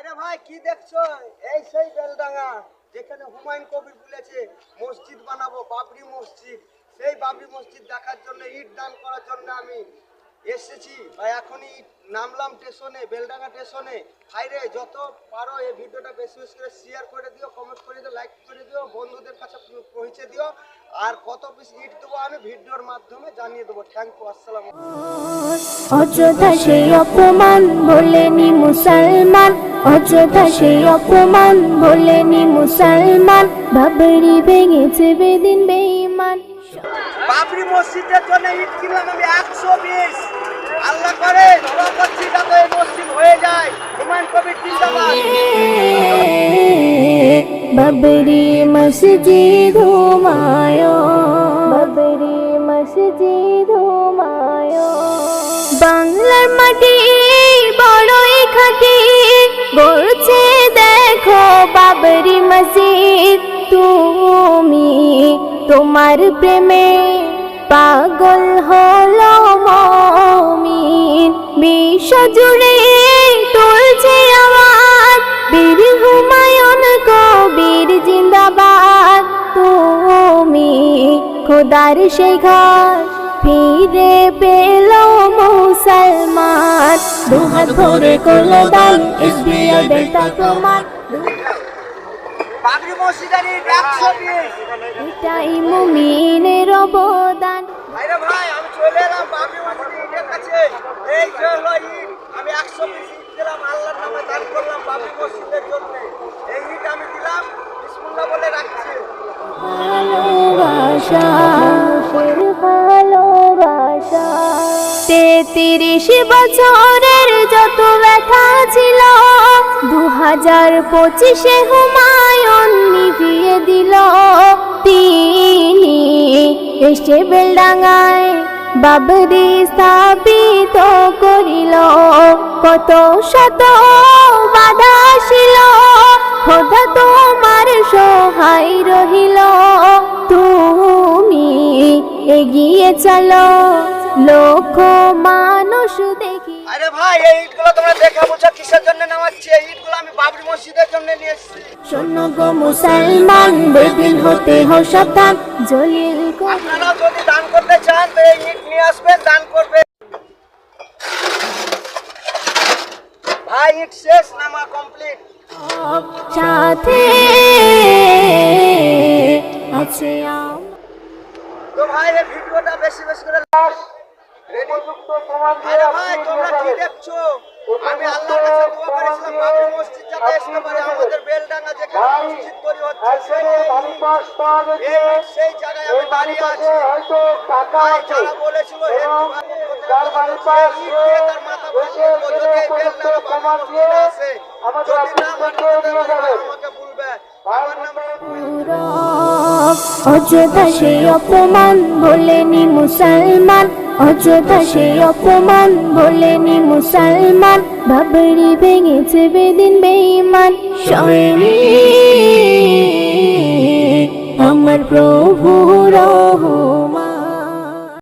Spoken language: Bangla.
আরে ভাই কি দেখছো? এই সেই বেলডাঙ্গা যেখানে হুমায়ুন কবির বলেছে মসজিদ বানাবো, বাবরি মসজিদ। সেই বাবরি মসজিদ দেখার জন্য, ইট দান করার জন্য আমি এসেছি ভাই। এখনই নামলাম স্টেশনে, বেলডাঙ্গা স্টেশনে। ভাইরে যত পারো এই ভিডিওটা বেশি বেশি করে শেয়ার করে দিও, কমেন্ট করে দিও, লাইক করে দিও, বন্ধুদের কাছে পৌঁছে দিও। আর কত পিস ইট দেবো আমি ভিডিওর মাধ্যমে জানিয়ে দেবো। থ্যাংক ইউ, আসসালাম। অযথা সেই অপমান বলেনি মুসলমান, অযথা সেই অপমান বলেনি মুসলমান, বাবরি ভেঙেছে বেদিন বেঈমান। বাবরি মসজিদের জন্য ইট কিনলাম আমি 120। আল্লাহ করে দোয়া করছি যাতে এই মসজিদ হয়ে যায়। হুমায়ুন কবির জিন্দাবাদ। বাবরি মসজিদ হুমায়ো, বাবরি মসজিদ হুমায়ো। বাংলার মাটি বড়ই খাঁটি, গড়ছে দেখো বাবরি মসজিদ। তুমি তোমার প্রেমে পাগল হলো মুমিন, বিশ্ব জুড়ে তুলছে আওয়াজ, বীর হুমায়ুন কবির জিন্দাবাদ। তুমি খোদার সেই ঘর ফিরে পেল মুসলমান, দুহাত ভরে করলো দান এসবিআই বেতা প্রমাণ। বাবরি মসজিদের ইট 120। এটাই মুমিনের অবদান। ভাইরা ভাই আমি চলে এলাম বাবরি মসজিদের ইটের কাছে। এই যে হলো ইট, আমি 120 ইট দিলাম, আল্লাহর নামে দান করলাম বাবরি মসজিদের জন্য। এই ইট আমি দিলাম, বিসমিল্লাহ বলে রাখছি। ভালোবাসা, মানুষের ভালোবাসা। 33 বছরের যত ব্যথা ছিল, 2025 হুমায়ুন নিভিয়ে দিল। তিনি এসে বেলডাঙ্গায় বাবরি স্থাপিত করিল, কত শত বাধা ছিল, খোদা তোমার সহায় রহিল। তুমি এগিয়ে চলো লক্ষ মানুষ দেখি। আরে ভাই এই ইটগুলো তোমরা দেখে বুঝছো কিসের জন্য নামাচ্ছি? এই ইটগুলো আমি বাবরি মসজিদের জন্য নিয়ে এসেছি। শোনো গো মুসলমান, বেদিন হতে হও সাবধান, জলিল আপনারাও যদি দান করতে চান তো এই ইট নিয়ে আসবেন, দান করবেন। ভাই ইট শেষ, নামা কমপ্লিট। সাথে আছে তো ভাই এই ভিডিওটা বেশি বেশি করে আরে ভাই তোমরা কি দেখছো? আমি আল্লাহর কাছে দোয়া করেছিলাম বাবরি মসজিদ যাতে আসতে পারে। আমাদের বেলডাঙ্গা যেখানে মসজিদ তৈরি হচ্ছে সেই জায়গায় আমি দাঁড়িয়ে আছি। ভাই যারা বলেছিল তার মাথা ভাঙবো যদি এই বেলডাঙ্গা বাবরি মসজিদে আসে, যদি না মানতে আমাকে বলবে। আমার নাম অযথা সেই অপমান বলেনি মুসলমান, অযথা সেই অপমান বলেনি মুসলমান, বাবরি ভেঙেছে বেদিন বেঈমান। সৈনিক আমার প্রভু রহমান।